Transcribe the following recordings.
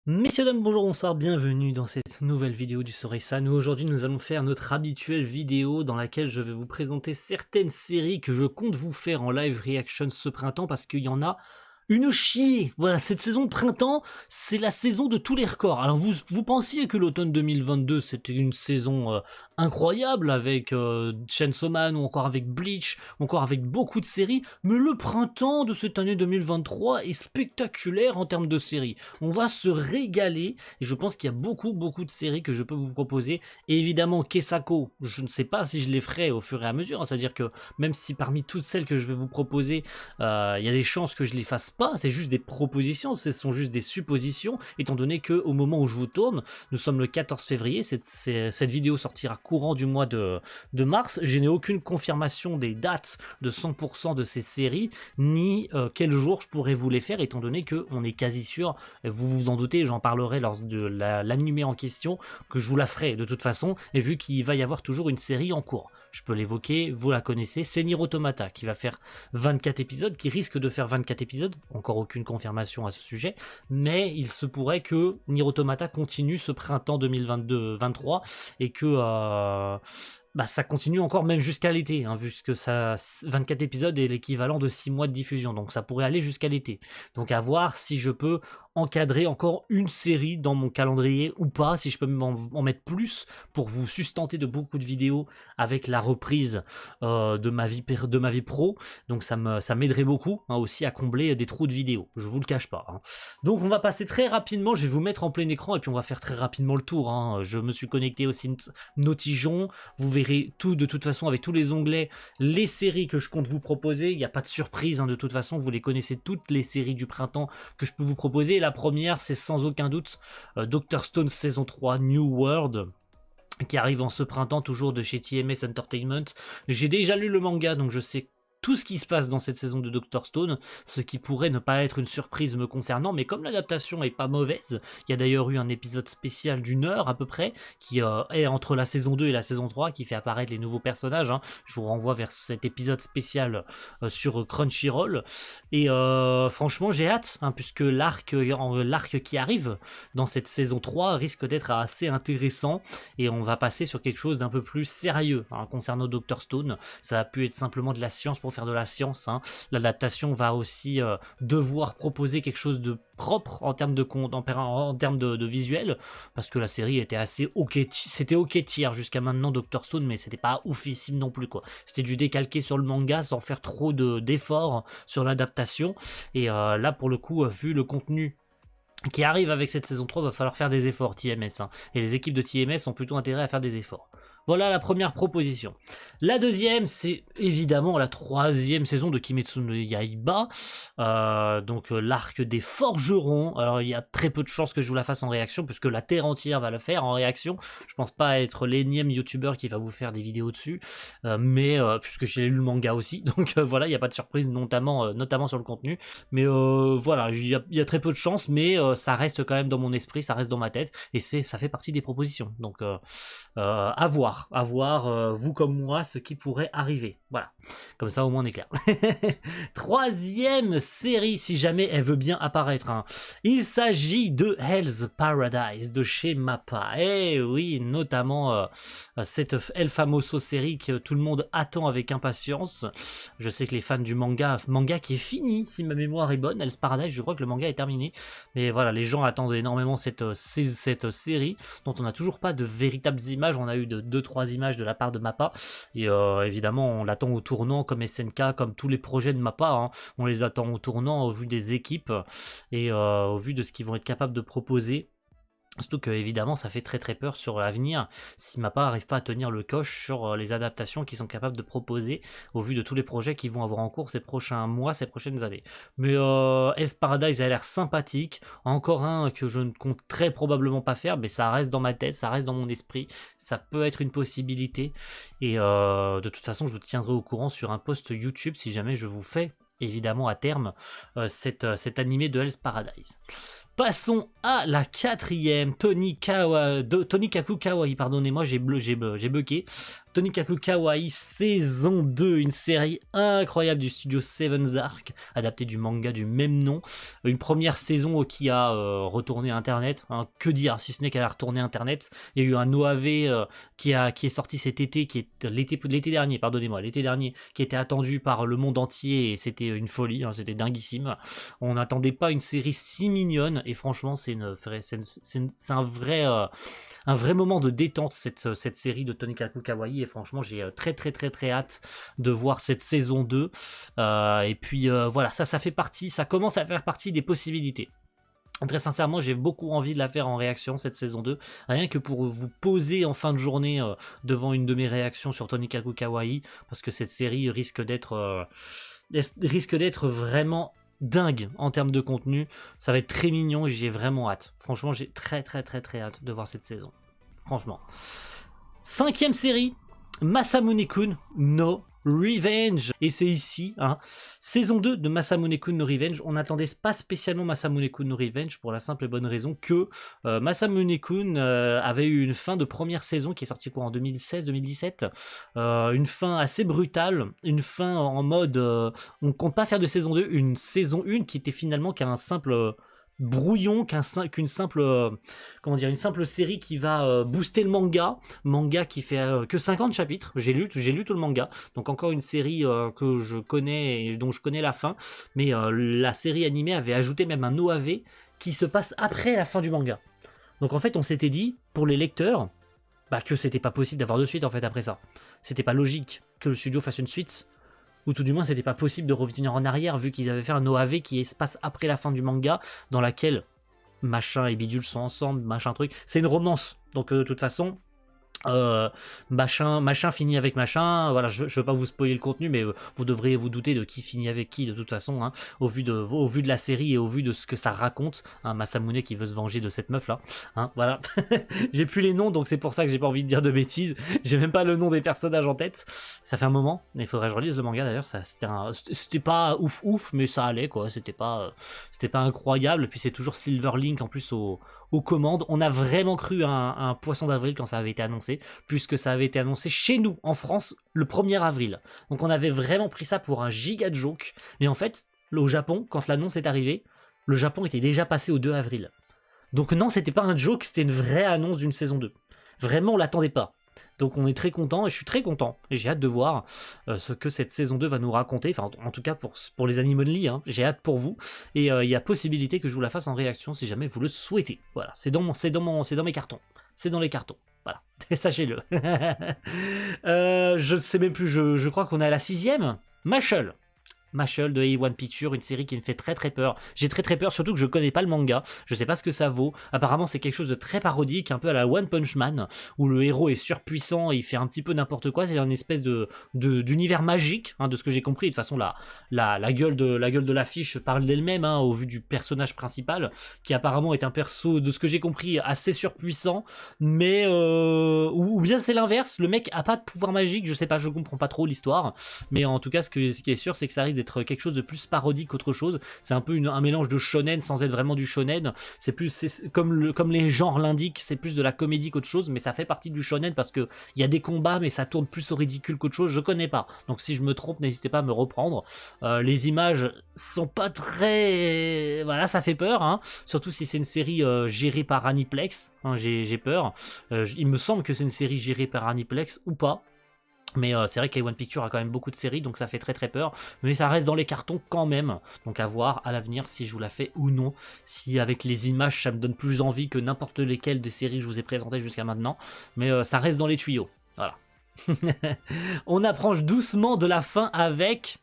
Messieurs, dames, bonjour, bonsoir, bienvenue dans cette nouvelle vidéo du Soresan où aujourd'hui nous allons faire notre habituelle vidéo dans laquelle je vais vous présenter certaines séries que je compte vous faire en live reaction ce printemps parce qu'il y en a une chier. Voilà, cette saison de printemps, c'est la saison de tous les records. Alors vous pensiez que l'automne 2022 c'était une saison incroyable avec Chainsaw Man ou encore avec Bleach ou encore avec beaucoup de séries, mais le printemps de cette année 2023 est spectaculaire en termes de séries. On va se régaler et je pense qu'il y a beaucoup de séries que je peux vous proposer. Et évidemment Kesako, je ne sais pas si je les ferai au fur et à mesure, hein, c'est-à-dire que même si parmi toutes celles que je vais vous proposer, il y a des chances que je les fasse pas, c'est juste des propositions, ce sont juste des suppositions, étant donné que au moment où je vous tourne, nous sommes le 14 février, cette vidéo sortira courant du mois de mars, je n'ai aucune confirmation des dates de 100% de ces séries, ni quel jour je pourrais vous les faire, étant donné que on est quasi sûr, vous vous en doutez, j'en parlerai lors de l'animé en question, que je vous la ferai de toute façon, et vu qu'il va y avoir toujours une série en cours. Je peux l'évoquer, vous la connaissez, c'est Nier Automata, qui va faire 24 épisodes, qui risque de faire 24 épisodes, encore aucune confirmation à ce sujet, mais il se pourrait que Nier Automata continue ce printemps 2022-23, et que ça continue encore même jusqu'à l'été, hein, vu que ça 24 épisodes est l'équivalent de 6 mois de diffusion, donc ça pourrait aller jusqu'à l'été. Donc à voir si je peux encadrer encore une série dans mon calendrier ou pas, si je peux en mettre plus pour vous sustenter de beaucoup de vidéos avec la reprise de ma vie pro, donc ça m'aiderait beaucoup, hein, aussi à combler des trous de vidéos, je vous le cache pas, hein. Donc on va passer très rapidement, je vais vous mettre en plein écran et puis on va faire très rapidement le tour, hein. Je me suis connecté au site Notijon, vous verrez tout de toute façon avec tous les onglets, les séries que je compte vous proposer, il n'y a pas de surprise, hein, de toute façon vous les connaissez toutes les séries du printemps que je peux vous proposer. La première c'est sans aucun doute Dr Stone saison 3 New World, qui arrive en ce printemps, toujours de chez TMS Entertainment. J'ai déjà lu le manga, donc je sais tout ce qui se passe dans cette saison de Dr Stone, ce qui pourrait ne pas être une surprise me concernant, mais comme l'adaptation est pas mauvaise, il y a d'ailleurs eu un épisode spécial d'une heure à peu près, qui est entre la saison 2 et la saison 3, qui fait apparaître les nouveaux personnages, hein. Je vous renvoie vers cet épisode spécial sur Crunchyroll, et franchement j'ai hâte, hein, puisque l'arc qui arrive dans cette saison 3 risque d'être assez intéressant, et on va passer sur quelque chose d'un peu plus sérieux, hein, concernant Dr Stone. Ça va plus être simplement de la science pour faire de la science, hein. L'adaptation va aussi devoir proposer quelque chose de propre en termes de visuel, parce que la série était assez ok, c'était ok tiers jusqu'à maintenant Dr Stone, mais c'était pas oufissime non plus, quoi. C'était du décalqué sur le manga sans faire trop d'efforts sur l'adaptation, et là pour le coup, vu le contenu qui arrive avec cette saison 3, va falloir faire des efforts TMS, hein. Et les équipes de TMS ont plutôt intérêt à faire des efforts. Voilà la première proposition. La deuxième, c'est évidemment la troisième saison de Kimetsu no Yaiba, donc l'arc des forgerons. Alors il y a très peu de chances que je vous la fasse en réaction, puisque la terre entière va le faire en réaction. Je pense pas être l'énième youtubeur qui va vous faire des vidéos dessus, mais puisque j'ai lu le manga aussi, donc voilà, il n'y a pas de surprise, notamment sur le contenu. Mais voilà, il y a très peu de chances, mais ça reste quand même dans mon esprit, ça reste dans ma tête, et ça fait partie des propositions. Donc à voir, vous comme moi, ce qui pourrait arriver. Voilà, comme ça au moins on est clair. Troisième série, si jamais elle veut bien apparaître, hein. Il s'agit de Hell's Paradise de chez Mappa. Eh oui, notamment cette El Famoso série que tout le monde attend avec impatience. Je sais que les fans du manga qui est fini, si ma mémoire est bonne, Hell's Paradise, je crois que le manga est terminé. Mais voilà, les gens attendent énormément cette série, dont on n'a toujours pas de véritables images. On a eu de 2-3 images de la part de Mappa, et évidemment on l'attend au tournant, comme SNK, comme tous les projets de Mappa, hein. On les attend au tournant au vu des équipes et au vu de ce qu'ils vont être capables de proposer. Surtout que évidemment ça fait très peur sur l'avenir si Mappa n'arrive pas à tenir le coche sur les adaptations qu'ils sont capables de proposer au vu de tous les projets qu'ils vont avoir en cours ces prochains mois, ces prochaines années. Mais Hell's Paradise a l'air sympathique, encore un que je ne compte très probablement pas faire, mais ça reste dans ma tête, ça reste dans mon esprit, ça peut être une possibilité, et de toute façon je vous tiendrai au courant sur un post YouTube si jamais je vous fais évidemment à terme cet animé de Hell's Paradise. Passons à la quatrième, Tonikaku Kawaii, pardonnez-moi, j'ai bugué. Tonikaku Kawaii saison 2, une série incroyable du studio Seven's Arc, adaptée du manga du même nom. Une première saison qui a retourné Internet, hein, que dire si ce n'est qu'elle a retourné Internet. Il y a eu un OAV qui est sorti cet été, qui est l'été dernier, pardonnez-moi, l'été dernier, qui était attendu par le monde entier et c'était une folie, hein, c'était dinguissime. On n'attendait pas une série si mignonne et franchement c'est un vrai moment de détente cette série de Tonikaku Kawaii et franchement j'ai très hâte de voir cette saison 2 et puis voilà, ça fait partie, ça commence à faire partie des possibilités. Très sincèrement, j'ai beaucoup envie de la faire en réaction cette saison 2, rien que pour vous poser en fin de journée devant une de mes réactions sur Tonikaku Kawaii, parce que cette série risque d'être vraiment dingue en termes de contenu. Ça va être très mignon et j'ai vraiment hâte. Franchement, j'ai très hâte de voir cette saison. Franchement. 5e série, Masamune-kun no Revenge. Et c'est ici, hein, saison 2 de Masamune-kun no Revenge. On n'attendait pas spécialement Masamune-kun no Revenge pour la simple et bonne raison que Masamune-kun avait eu une fin de première saison qui est sortie en 2016-2017. Une fin assez brutale, une fin en mode on compte pas faire de saison 2, une saison 1 qui était finalement qu'un simple brouillon, qu'une simple une simple série qui va booster le manga qui fait que 50 chapitres. J'ai lu tout le manga, donc encore une série que je connais et dont je connais la fin, mais la série animée avait ajouté même un OAV qui se passe après la fin du manga. Donc en fait on s'était dit pour les lecteurs que c'était pas possible d'avoir de suite en fait après ça. C'était pas logique que le studio fasse une suite, ou tout du moins c'était pas possible de revenir en arrière vu qu'ils avaient fait un OAV qui se passe après la fin du manga dans laquelle machin et bidule sont ensemble, machin truc, c'est une romance, donc de toute façon machin finit avec machin, voilà, je veux pas vous spoiler le contenu, mais vous devriez vous douter de qui finit avec qui de toute façon, hein, au vu de la série et au vu de ce que ça raconte, hein, Masamune qui veut se venger de cette meuf là, hein, voilà. J'ai plus les noms donc c'est pour ça que j'ai pas envie de dire de bêtises, j'ai même pas le nom des personnages en tête, ça fait un moment, il faudrait que je relise le manga d'ailleurs, c'était pas ouf mais ça allait quoi, c'était pas incroyable, puis c'est toujours Silverlink en plus aux commandes. On a vraiment cru à un poisson d'avril quand ça avait été annoncé, puisque ça avait été annoncé chez nous, en France, le 1er avril. Donc on avait vraiment pris ça pour un giga joke, mais en fait, au Japon, quand l'annonce est arrivée, le Japon était déjà passé au 2 avril. Donc non, c'était pas un joke, c'était une vraie annonce d'une saison 2. Vraiment, on l'attendait pas. Donc on est très content et je suis très content et j'ai hâte de voir ce que cette saison 2 va nous raconter, enfin en tout cas pour les Anime Only, hein, j'ai hâte pour vous et il y a possibilité que je vous la fasse en réaction si jamais vous le souhaitez. Voilà, c'est dans mes cartons, c'est dans les cartons, voilà, sachez-le. Je sais même plus, je crois qu'on est à la 6e, Mashle de A1 Picture, une série qui me fait très peur. J'ai très peur, surtout que je connais pas le manga, je sais pas ce que ça vaut. Apparemment c'est quelque chose de très parodique, un peu à la One Punch Man, où le héros est surpuissant et il fait un petit peu n'importe quoi. C'est une espèce d'univers magique, hein, de ce que j'ai compris. De toute façon la gueule de l'affiche parle d'elle-même, hein, au vu du personnage principal, qui apparemment est un perso, de ce que j'ai compris, assez surpuissant, mais ou bien c'est l'inverse, le mec a pas de pouvoir magique, je sais pas, je comprends pas trop l'histoire, mais en tout cas ce qui est sûr c'est que ça risque d'être quelque chose de plus parodique qu'autre chose. C'est un peu un mélange de shonen sans être vraiment du shonen. C'est comme les genres l'indiquent, c'est plus de la comédie qu'autre chose, mais ça fait partie du shonen parce que il y a des combats, mais ça tourne plus au ridicule qu'autre chose. Je connais pas. Donc si je me trompe, n'hésitez pas à me reprendre. Les images sont pas très, voilà, ça fait peur, hein. Surtout si c'est une série gérée par Aniplex. Hein, j'ai peur. Il me semble que c'est une série gérée par Aniplex ou pas. Mais c'est vrai qu'A1 Picture a quand même beaucoup de séries, donc ça fait très peur. Mais ça reste dans les cartons quand même. Donc à voir à l'avenir si je vous la fais ou non. Si avec les images ça me donne plus envie que n'importe lesquelles des séries que je vous ai présentées jusqu'à maintenant. Mais ça reste dans les tuyaux. Voilà. On approche doucement de la fin avec,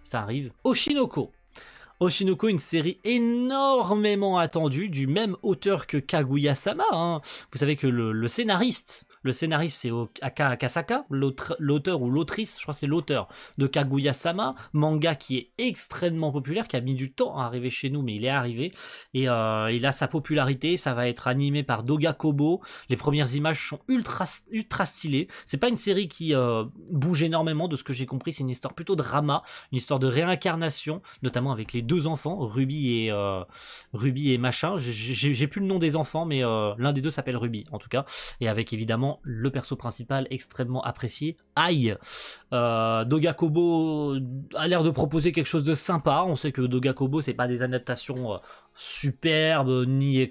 ça arrive, Oshinoko. Oshinoko, une série énormément attendue, du même auteur que Kaguya-sama, hein. Vous savez que le scénariste c'est Akasaka, l'auteur ou l'autrice, je crois que c'est l'auteur de Kaguya-sama, manga qui est extrêmement populaire, qui a mis du temps à arriver chez nous, mais il est arrivé, et il a sa popularité, ça va être animé par Doga Kobo, les premières images sont ultra stylées, c'est pas une série qui bouge énormément, de ce que j'ai compris, c'est une histoire plutôt drama, une histoire de réincarnation, notamment avec les 2 enfants, Ruby et machin, j'ai plus le nom des enfants, mais l'un des deux s'appelle Ruby, en tout cas, et avec évidemment évidemment le perso principal extrêmement apprécié, Ai. Doga Kobo a l'air de proposer quelque chose de sympa. On sait que Doga Kobo c'est pas des adaptations superbes ni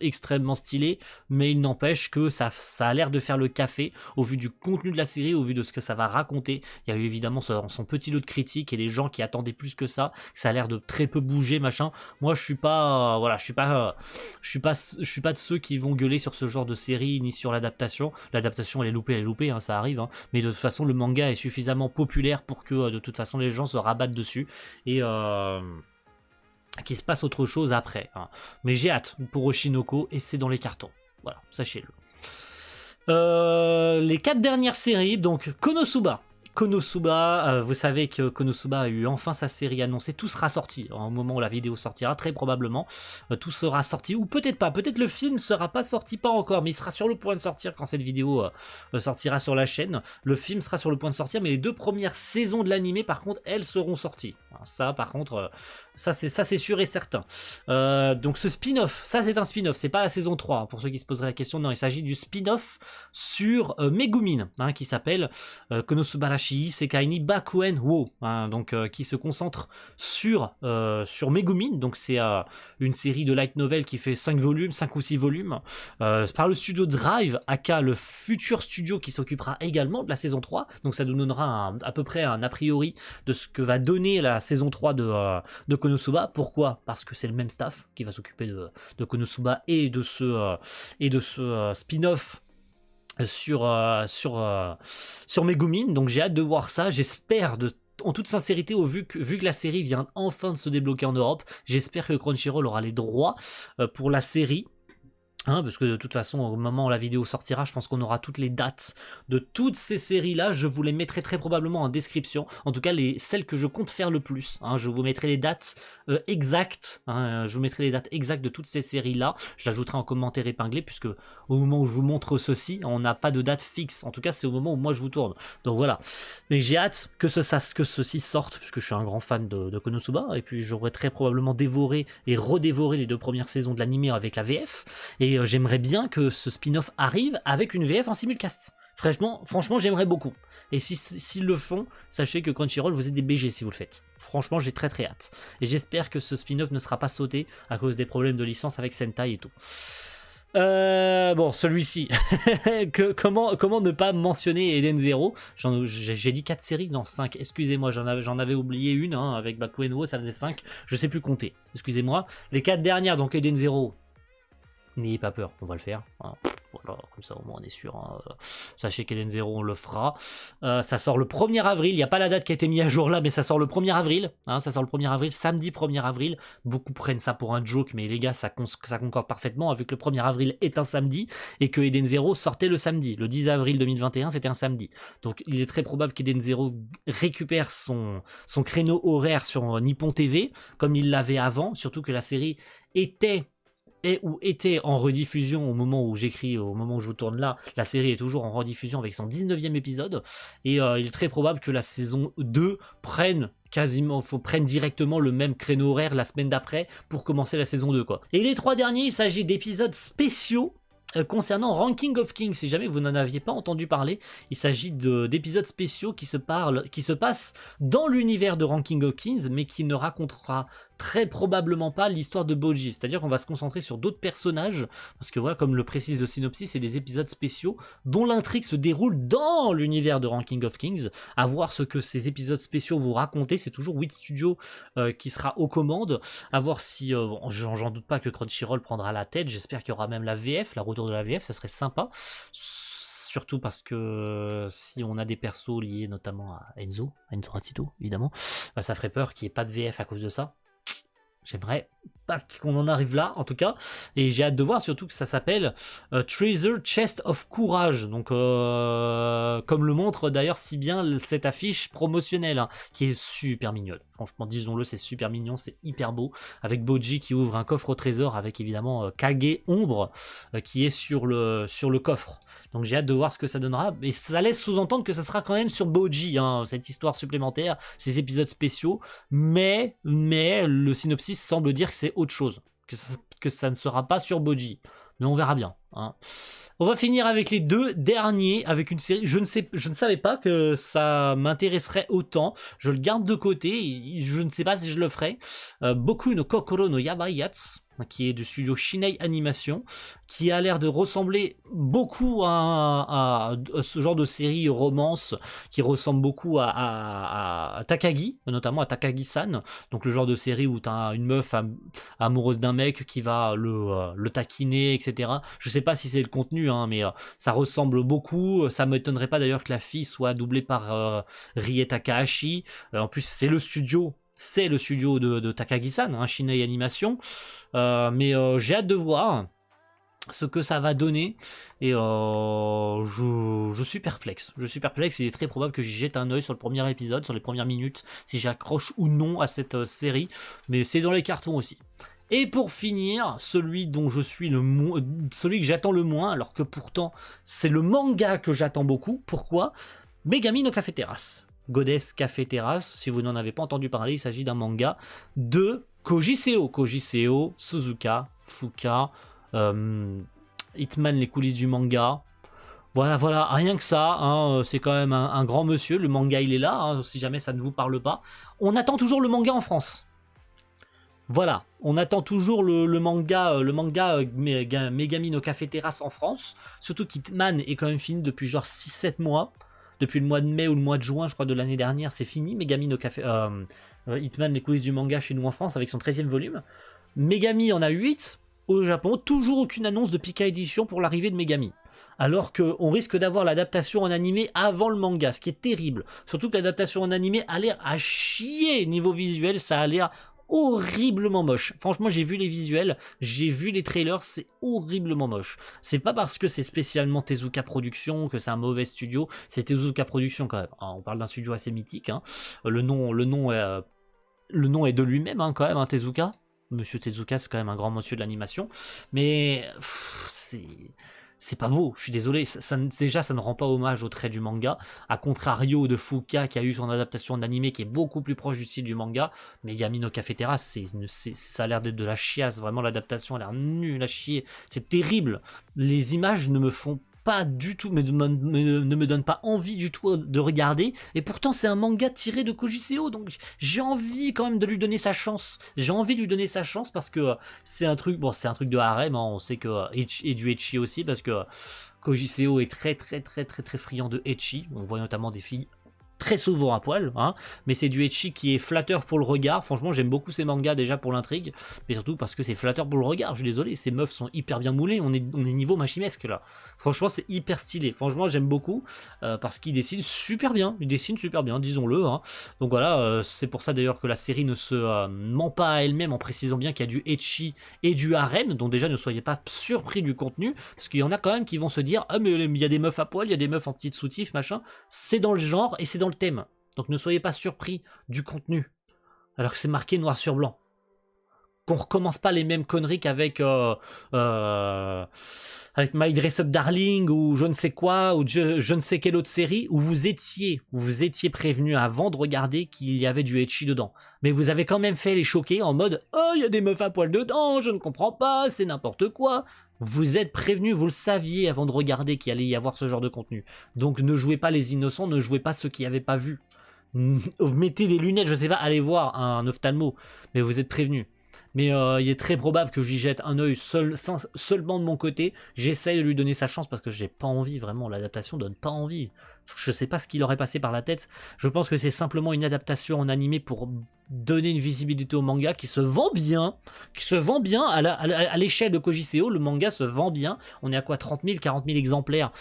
extrêmement stylées, mais il n'empêche que ça a l'air de faire le café au vu du contenu de la série, au vu de ce que ça va raconter. Il y a eu évidemment son petit lot de critiques et des gens qui attendaient plus que ça a l'air de très peu bouger machin. Moi je suis pas de ceux qui vont gueuler sur ce genre de série ni sur l'adaptation. L'adaptation elle est loupée, hein, ça arrive, hein. Mais de toute façon le manga est suffisamment populaire pour que de toute façon les gens se rabattent dessus et qu'il se passe autre chose après, hein. Mais j'ai hâte pour Oshinoko et c'est dans les cartons, voilà, sachez-le. Les 4 dernières séries, donc Konosuba, vous savez que Konosuba a eu enfin sa série annoncée, tout sera sorti au moment où la vidéo sortira, très probablement, tout sera sorti, ou peut-être pas, peut-être le film ne sera pas sorti, pas encore, mais il sera sur le point de sortir quand cette vidéo sortira sur la chaîne. Le film sera sur le point de sortir, mais les 2 premières saisons de l'animé, par contre, elles seront sorties. Ça, par contre, ça c'est sûr et certain. Donc ce spin-off, ça c'est un spin-off, c'est pas la saison 3, hein, pour ceux qui se poseraient la question, non, il s'agit du spin-off sur Megumin, hein, qui s'appelle Konosuba Sekai ni Bakuen wo, hein, donc qui se concentre sur Megumin, donc c'est une série de light novel qui fait 5 volumes, 5 ou 6 volumes, par le studio Drive, aka le futur studio qui s'occupera également de la saison 3, donc ça nous donnera à peu près un a priori de ce que va donner la saison 3 de Konosuba. Pourquoi? Parce que c'est le même staff qui va s'occuper de Konosuba et de ce spin-off sur Megumin, donc j'ai hâte de voir ça, j'espère en toute sincérité, vu que la série vient enfin de se débloquer en Europe, j'espère que Crunchyroll aura les droits pour la série. Hein, parce que de toute façon, au moment où la vidéo sortira, je pense qu'on aura toutes les dates de toutes ces séries-là. Je vous les mettrai très probablement en description. En tout cas, celles que je compte faire le plus. Hein, je vous mettrai les dates exactes. Hein, je vous mettrai les dates exactes de toutes ces séries-là. Je l'ajouterai en commentaire épinglé, puisque au moment où je vous montre ceci, on n'a pas de date fixe. En tout cas, c'est au moment où moi je vous tourne. Donc voilà. Mais j'ai hâte que ceci sorte, puisque je suis un grand fan de Konosuba. Et puis j'aurai très probablement dévoré et redévoré les 2 premières saisons de l'anime avec la VF. Et j'aimerais bien que ce spin-off arrive avec une VF en simulcast. Franchement, j'aimerais beaucoup. Et s'ils le font, sachez que Crunchyroll, vous êtes des BG si vous le faites. Franchement, j'ai très hâte. Et j'espère que ce spin-off ne sera pas sauté à cause des problèmes de licence avec Sentai et tout. Bon, celui-ci. Comment ne pas mentionner Eden Zero? J'ai dit 4 séries, non 5. Excusez-moi, j'en avais oublié une, hein, avec Bakuen wo, ça faisait 5. Je sais plus compter. Excusez-moi. Les 4 dernières, donc Eden Zero. N'ayez pas peur, on va le faire. Hein. Voilà, comme ça au moins on est sûr. Hein. Sachez qu'Eden Zero on le fera. Ça sort le 1er avril. Il n'y a pas la date qui a été mise à jour là, mais ça sort le 1er avril. Hein, ça sort le 1er avril, samedi 1er avril. Beaucoup prennent ça pour un joke, mais les gars, ça concorde parfaitement, vu que le 1er avril est un samedi et que Eden Zero sortait le samedi. Le 10 avril 2021, c'était un samedi. Donc il est très probable qu'Eden Zero récupère son créneau horaire sur Nippon TV, comme il l'avait avant, surtout que la série était en rediffusion au moment où j'écris, au moment où je vous tourne là, la série est toujours en rediffusion avec son 19e épisode, et il est très probable que la saison 2 prenne directement le même créneau horaire la semaine d'après pour commencer la saison 2, quoi. Et les 3 derniers, il s'agit d'épisodes spéciaux concernant Ranking of Kings. Si jamais vous n'en aviez pas entendu parler, il s'agit d'épisodes spéciaux qui se passent dans l'univers de Ranking of Kings, mais qui ne racontera très probablement pas l'histoire de Bojji. C'est-à-dire qu'on va se concentrer sur d'autres personnages, parce que voilà, comme le précise le synopsis, c'est des épisodes spéciaux dont l'intrigue se déroule dans l'univers de Ranking of Kings. À voir ce que ces épisodes spéciaux vont raconter, c'est toujours Wit Studio qui sera aux commandes. À voir si, j'en doute pas que Crunchyroll prendra la tête, j'espère qu'il y aura même la VF, la retour de la VF, ça serait sympa. Surtout parce que si on a des persos liés notamment à Enzo Hatsito, évidemment, bah ça ferait peur qu'il n'y ait pas de VF à cause de ça. J'aimerais pas qu'on en arrive là, en tout cas. Et j'ai hâte de voir, surtout que ça s'appelle Treasure Chest of Courage. Donc, comme le montre d'ailleurs si bien cette affiche promotionnelle, hein, qui est super mignonne. Franchement, disons-le, c'est super mignon, c'est hyper beau. Avec Bojji qui ouvre un coffre au trésor, avec évidemment Kage Ombre qui est sur le coffre. Donc j'ai hâte de voir ce que ça donnera. Mais ça laisse sous-entendre que ça sera quand même sur Bojji, hein, cette histoire supplémentaire, ces épisodes spéciaux. Mais le synopsis semble dire que c'est autre chose, que ça ne sera pas sur Bojji. Mais on verra bien. hein. On va finir avec les 2 derniers, avec une série. Je ne savais pas que ça m'intéresserait autant. Je le garde de côté. Je ne sais pas si je le ferai. Boku no Kokoro no Yabai Yatsu, qui est du studio Shinei Animation, qui a l'air de ressembler beaucoup à ce genre de série romance, qui ressemble beaucoup à Takagi, notamment à Takagi-san, donc le genre de série où tu as une meuf amoureuse d'un mec qui va le taquiner, etc. Je sais pas si c'est le contenu, hein, mais ça ressemble beaucoup. Ça m'étonnerait pas d'ailleurs que la fille soit doublée par Rie Takahashi. En plus, c'est le studio de Takagi-san, hein, Shinei Animation. Mais j'ai hâte de voir ce que ça va donner, et je suis perplexe. Il est très probable que j'y jette un œil sur le premier épisode, sur les premières minutes, si j'accroche ou non à cette série, mais c'est dans les cartons aussi. Et pour finir, celui dont je suis celui que j'attends le moins, alors que pourtant c'est le manga que j'attends beaucoup. Pourquoi? Megami no Cafeteras. Goddess Cafeteras, si vous n'en avez pas entendu parler, il s'agit d'un manga de Koji Seo, Suzuka, Fuka, Hitman, les coulisses du manga. Voilà, rien que ça, hein, c'est quand même un grand monsieur. Le manga, il est là, hein, si jamais ça ne vous parle pas. On attend toujours le manga en France. Voilà, on attend toujours le manga Megami no Cafeteras en France. Surtout qu'Hitman est quand même fini depuis genre 6-7 mois. Depuis le mois de mai ou le mois de juin, je crois, de l'année dernière, c'est fini. Megami no Hitman, les coulisses du manga chez nous en France, avec son 13e volume. Megami en a 8 au Japon. Toujours aucune annonce de Pika Edition pour l'arrivée de Megami. Alors qu'on risque d'avoir l'adaptation en animé avant le manga, ce qui est terrible. Surtout que l'adaptation en animé a l'air à chier niveau visuel, ça a l'air horriblement moche. Franchement, j'ai vu les visuels, j'ai vu les trailers, c'est horriblement moche. C'est pas parce que c'est spécialement Tezuka Productions que c'est un mauvais studio, c'est Tezuka Productions quand même. On parle d'un studio assez mythique, hein. Le nom est de lui-même, hein, quand même, hein, Tezuka. Monsieur Tezuka, c'est quand même un grand monsieur de l'animation, mais c'est pas beau, je suis désolé, déjà ça ne rend pas hommage au trait du manga, à contrario de Fuka qui a eu son adaptation en animé qui est beaucoup plus proche du style du manga. Mais Megami no Cafeteras, ça a l'air d'être de la chiasse, vraiment l'adaptation a l'air nulle à chier, c'est terrible. Les images ne me font pas du tout, mais ne me donne pas envie du tout de regarder, et pourtant c'est un manga tiré de Koji Seo, donc j'ai envie quand même de lui donner sa chance. Parce que c'est un truc, bon, c'est un truc de harem, hein, on sait que et du ecchi aussi, parce que Koji Seo est très friand de ecchi. On voit notamment des filles très souvent à poil, hein, mais c'est du ecchi qui est flatteur pour le regard. Franchement, j'aime beaucoup ces mangas déjà pour l'intrigue, mais surtout parce que c'est flatteur pour le regard. Je suis désolé, ces meufs sont hyper bien moulées, on est niveau Machimesque là. Franchement, c'est hyper stylé. Franchement, j'aime beaucoup parce qu'ils dessinent super bien. Disons-le, hein. Donc voilà, c'est pour ça d'ailleurs que la série ne se ment pas à elle-même en précisant bien qu'il y a du ecchi et du harem. Donc déjà, ne soyez pas surpris du contenu, parce qu'il y en a quand même qui vont se dire: ah mais il y a des meufs à poil, il y a des meufs en petites soutifs, machin. C'est dans le genre et c'est dans le thème. Donc ne soyez pas surpris du contenu, alors que c'est marqué noir sur blanc. Qu'on recommence pas les mêmes conneries qu'avec avec My Dress Up Darling ou je ne sais quoi, ou je ne sais quelle autre série où vous étiez prévenu avant de regarder qu'il y avait du ecchi dedans. Mais vous avez quand même fait les choquer en mode: oh, il y a des meufs à poil dedans, je ne comprends pas, c'est n'importe quoi. Vous êtes prévenu, vous le saviez avant de regarder qu'il allait y avoir ce genre de contenu. Donc ne jouez pas les innocents, ne jouez pas ceux qui n'avaient pas vu. Mettez des lunettes, je sais pas, allez voir un ophtalmo, mais vous êtes prévenu. Mais il est très probable que j'y jette un œil seulement de mon côté. J'essaye de lui donner sa chance parce que j'ai pas envie, vraiment, l'adaptation donne pas envie. Je sais pas ce qui leur est passé par la tête. Je pense que c'est simplement une adaptation en animé pour donner une visibilité au manga qui se vend bien, à l'échelle de Koji Seo. Le manga se vend bien. On est à quoi, 30 000, 40 000 exemplaires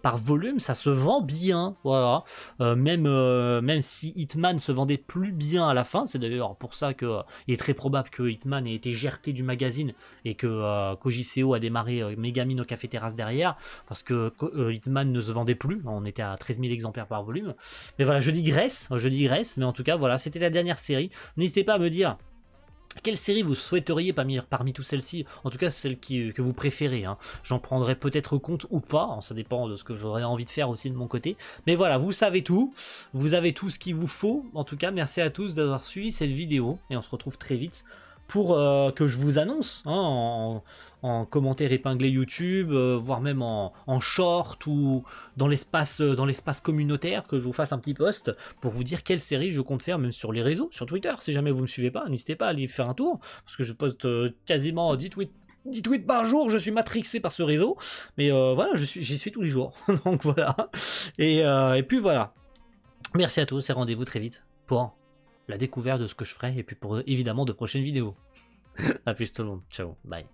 par volume, ça se vend bien, voilà. Même si Hitman se vendait plus bien à la fin, c'est d'ailleurs pour ça que il est très probable que Hitman ait été jeté du magazine et que Koji Seo a démarré Megami no Cafeteras derrière, parce que Hitman ne se vendait plus, on était à 13 000 exemplaires par volume. Mais voilà, je digresse, mais en tout cas voilà, c'était la dernière série. N'hésitez pas à me dire quelle série vous souhaiteriez parmi toutes celles-ci, en tout cas celle que vous préférez, hein. J'en prendrai peut-être compte ou pas, hein, ça dépend de ce que j'aurais envie de faire aussi de mon côté. Mais voilà, vous savez tout, vous avez tout ce qu'il vous faut. En tout cas, merci à tous d'avoir suivi cette vidéo, et on se retrouve très vite pour que je vous annonce, hein, en commentaire épinglé YouTube, voire même en short ou dans l'espace communautaire, que je vous fasse un petit post pour vous dire quelle série je compte faire, même sur les réseaux, sur Twitter. Si jamais vous ne me suivez pas, n'hésitez pas à aller faire un tour, parce que je poste quasiment 10 tweets par jour, je suis matrixé par ce réseau, mais voilà, j'y suis tous les jours, donc voilà, et puis voilà. Merci à tous et rendez-vous très vite pour la découverte de ce que je ferai et puis pour évidemment de prochaines vidéos. A plus tout le monde, ciao, bye.